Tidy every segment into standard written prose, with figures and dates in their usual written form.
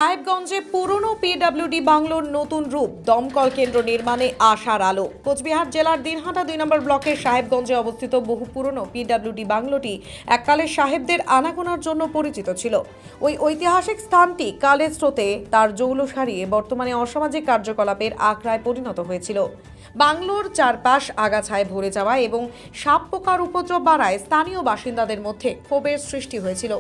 সাহেবগঞ্জে পুরনো পিডব্লিউডি বাংলোর নতুন রূপ, দমকল কেন্দ্র নির্মাণে আশার আলো। কোচবিহার জেলার দিনহাটা 2 নম্বর ব্লকের সাহেবগঞ্জে অবস্থিত বহু পুরনো পিডব্লিউডি বাংলোটি এককালে সাহেবদের আনাগোনার জন্য পরিচিত ছিল। ওই ঐতিহাসিক স্থানটি কালের স্রোতে তার জৌল সারিয়ে বর্তমানে অসামাজিক কার্যকলাপের আখড়ায় পরিণত হয়েছিল। বাংলোর চারপাশ আগাছায় ভরে যাওয়া এবং সাপ পোকার উপদ্রব বাড়ায় স্থানীয় বাসিন্দাদের মধ্যে ক্ষোভের সৃষ্টি হয়েছিল।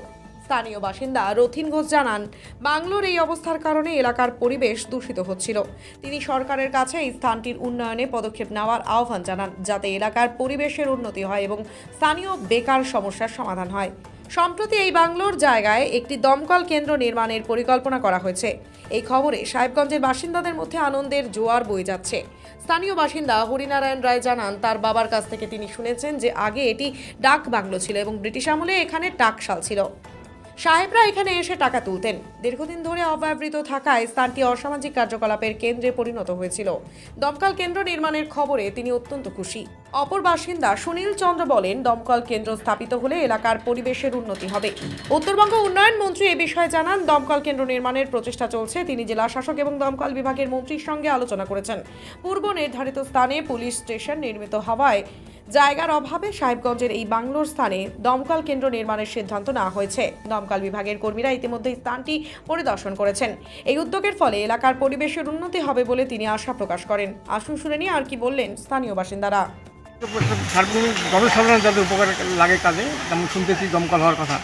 স্থানীয় বাসিন্দা রথিন ঘোষ জানান, বাংলোর এই অবস্থার কারণে এলাকার পরিবেশ দূষিত হচ্ছিল। তিনি সরকারের কাছে এই স্থানটির উন্নয়নে পদক্ষেপ নেওয়ার আহ্বান জানান, যাতে এলাকার পরিবেশের উন্নতি হয় এবং স্থানীয় বেকার সমস্যার সমাধান হয়। সম্প্রতি এই বাংলোর জায়গায় একটি দমকল কেন্দ্র নির্মাণের পরিকল্পনা করা হয়েছে। এই খবরে সাহেবগঞ্জের বাসিন্দাদের মধ্যে আনন্দের জোয়ার বয়ে যাচ্ছে। স্থানীয় বাসিন্দা হরিনারায়ণ রায় জানান, তার বাবার কাছ থেকে তিনি শুনেছেন যে আগে এটি ডাক বাংলো ছিল এবং ব্রিটিশ আমলে এখানে টাকশাল ছিল। সাহেবরা এখানে এসে টাকা তুলতেন। দীর্ঘদিন ধরে অব্যবহৃত থাকায় স্থানটি অসামাজিক কার্যকলাপের কেন্দ্রে পরিণত হয়েছিল। দমকল কেন্দ্র নির্মাণের খবরে তিনি অত্যন্ত খুশি। অপর বাসিন্দা সুনীল চন্দ্র বলেন, দমকল কেন্দ্র স্থাপিত হলে এলাকার পরিবেশের উন্নতি হবে। উত্তরবঙ্গ উন্নয়ন মন্ত্রী এ বিষয়ে জানান, দমকল কেন্দ্র নির্মাণের প্রচেষ্টা চলছে। তিনি জেলা শাসক এবং দমকল বিভাগের মন্ত্রীর সঙ্গে আলোচনা করেছেন। পূর্ব নির্ধারিত স্থানে পুলিশ স্টেশন নির্মিত হওয়ায় জায়গার অভাবে সাহেবগঞ্জের এই বাংলোর স্থানে দমকল কেন্দ্র নির্মাণের সিদ্ধান্ত নেওয়া হয়েছে। দমকল বিভাগের কর্মীরা ইতিমধ্যে স্থানটি পরিদর্শন করেছেন। এই উদ্যোগের ফলে এলাকার পরিবেশের উন্নতি হবে বলে তিনি আশা প্রকাশ করেন। আসুন শুনে নিয়ে আর কি বললেন স্থানীয় বাসিন্দারা। সার্বজনীন জনসাধারণ যাদের উপকার লাগে কাজে, যেমন শুনতেছি দমকল হওয়ার কথা।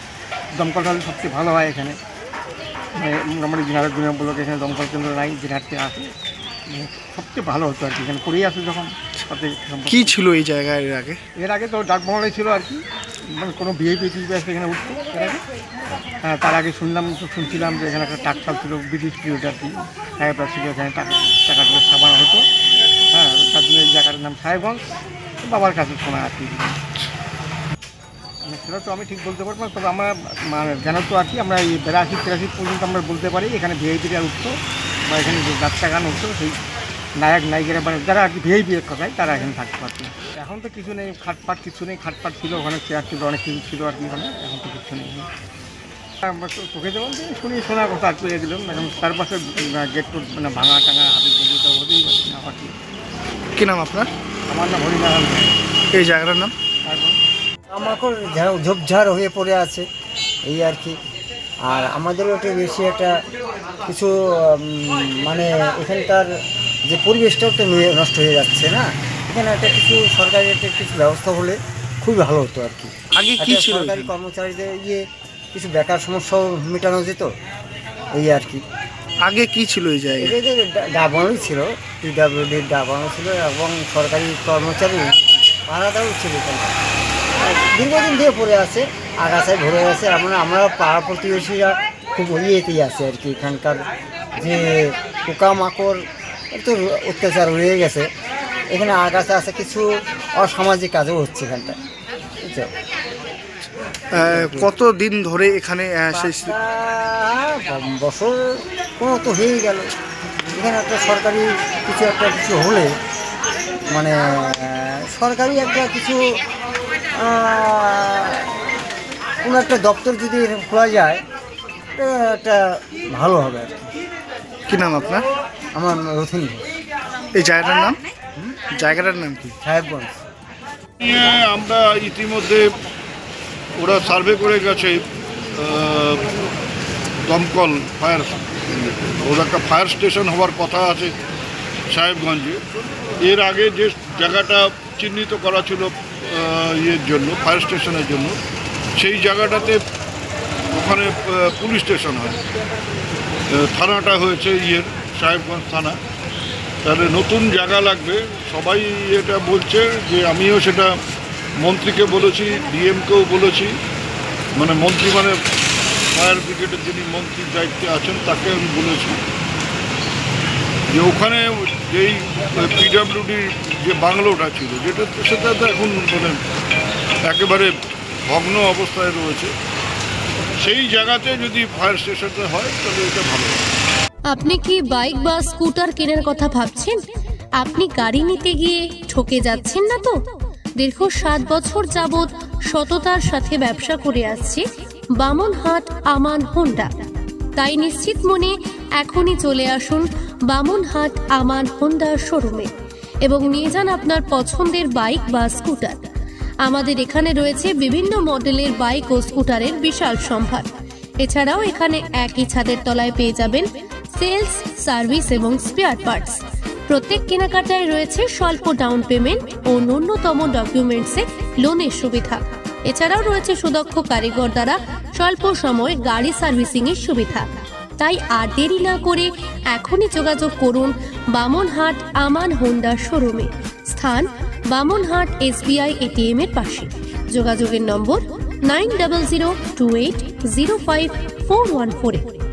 দমকল হলে সবচেয়ে ভালো হয়। এখানে মোটামুটি দিনহাটা 2 নম্বর ব্লকে এখানে দমকল কেন্দ্র নাই, দিনহাটতে আসে সবচেয়ে ভালো হতো আর কি। এখানে করেই আসে যখন সাথে কী ছিল এই জায়গায় এর আগে তো ডাকবাংলায় ছিল আর কি, মানে কোনো ভিআইপি টিভি আসে এখানে উঠতো এর আগে। হ্যাঁ, তার আগে শুনছিলাম যে এখানে একটা টাকশাল ছিল, ব্রিটিশ পিরিয়ড আর কি। সাহেবরা ছিল এখানে, টাকা দিয়ে সাবানো হতো। হ্যাঁ, তার জন্য এই জায়গাটার নাম সাহেবগঞ্জ। বাবার কাছে শোনা আর কি। সেটা তো আমি ঠিক বলতে পারবো না, তবে আমরা জানো তো আর কি, আমরা এই 82-83 পর্যন্ত আমরা বলতে পারি এখানে ভিআইপিরা উঠতো বা এখানে যে যাত্রা গান উঠতো, সেই নায়ক নায়িকারা মানে যারা আর কি ভিআইপি এক কথায় তারা এখানে থাকতে পারত। এখন তো কিছু নেই, খাটপাট কিছু নেই। খাটপাট ছিল ওখানে, চেয়ার ছিল, অনেক কিছু ছিল আর কি ওখানে। এখন তো কিছু নেই। আমরা তো চোখে যেমন শোনার কথা আর কি এগুলো। এখন চারপাশে গেট টোট মানে ভাঙা টাঙা হাবি হতেই পারছে না আর কি। কী নাম আপনার? আমার নাম হরিনারায়ণ। এই জায়গাটার নাম আমাকে ঝোপঝাড় হয়ে পড়ে আছে এই আর কি। আর আমাদেরও একটা বেশি একটা কিছু মানে এখানকার যে পরিবেশটাও তো নষ্ট হয়ে যাচ্ছে না। এখানে একটা কিছু সরকারি একটা কিছু ব্যবস্থা হলে খুবই ভালো হতো আর কি। আগে কি ছিল? সরকারি কর্মচারীদের কিছু বেকার সমস্যাও মেটানো যেত এই আর কি। আগে কি ছিল এই জায়গায়? এদের ডাবানোই ছিল, পিডব্লিউডির ডাবানো ছিল এবং সরকারি কর্মচারী পাড়াটাও ছিল এখানটা। দীর্ঘদিন দিয়ে পড়ে আছে, আগাছায় ভরে আছে। আমরা পাড়া প্রতিবেশীরা খুব ইয়েতেই আছে আর কি। এখানকার যে পোকামাকড় একটু অত্যাচার হয়ে গেছে। এখানে আগাছা আছে, কিছু অসামাজিক কাজও হচ্ছে এখানটা, বুঝছো। কত দিন ধরে এখানে বছর কোনো তো হয়েই গেল। এখানে একটা সরকারি কিছু হলে মানে সরকারি একটা কিছু কোনো একটা দপ্তর যদি খোলা যায় একটা ভালো হবে আর কি। কী নাম আপনার? আমার রথিন ঘোষ। এই জায়গাটার নাম কি? সাহেবগঞ্জ। আমরা ইতিমধ্যে ওরা সার্ভে করে গেছে, দমকল ফায়ার, ওর একটা ফায়ার স্টেশন হওয়ার কথা আছে সাহেবগঞ্জে। এর আগে যে জায়গাটা চিহ্নিত করা ছিল ইয়ের জন্য, ফায়ার স্টেশনের জন্য, সেই জায়গাটাতে ওখানে পুলিশ স্টেশন হয়। থানাটা হয়েছে সাহেবগঞ্জ থানা। তাহলে নতুন জায়গা লাগবে। সবাই এটা বলছে যে আমিও সেটা মন্ত্রীকে বলেছি, ডিএমকেও বলেছি। মানে মন্ত্রী মানে ফায়ার ব্রিগেডের যিনি মন্ত্রীর দায়িত্বে আছেন তাকে আমি বলেছি যে ওখানে যেই পিডব্লিউডির যে বাংলোটা ছিল, সেটা তো এখন মানে একেবারে ভগ্ন অবস্থায় রয়েছে। সেই জায়গাতে যদি ফায়ার স্টেশনটা হয় তাহলে এটা ভালো হয়। আপনি কি বাইক বা স্কুটার কেনার কথা ভাবছেন? আপনি গাড়ি নিতে গিয়ে ঠকে যাচ্ছেন না তো? দীর্ঘ 7 বছর যাবৎ সততার সাথে ব্যবসা করে আসছে বামনহাট আমান হোন্ডা। তাই নিশ্চিত মনে এখনই চলে আসুন বামুনহাট আমান হোন্ডা শোরুমে এবং নিয়ে যান আপনার পছন্দের বাইক বা স্কুটার। আমাদের এখানে রয়েছে বিভিন্ন মডেলের বাইক ও স্কুটারের বিশাল সম্ভার। এছাড়াও এখানে একই ছাদের তলায় পেয়ে যাবেন সেলস, সার্ভিস এবং স্পেয়ার পার্টস। প্রত্যেক কেনাকাটায় রয়েছে স্বল্প ডাউন পেমেন্ট ও ন্যূনতম ডকুমেন্টসে লোনের সুবিধা। এছাড়াও রয়েছে সুদক্ষ কারিগর দ্বারা স্বল্প সময়ে গাড়ি সার্ভিসিংয়ের সুবিধা। তাই আর দেরি না করে এখনই যোগাযোগ করুন বামুনহাট আমান হোন্ডা শোরুমে। স্থান বামুনহাট SBI ATM এর পাশে। যোগাযোগের নম্বর 9002805414।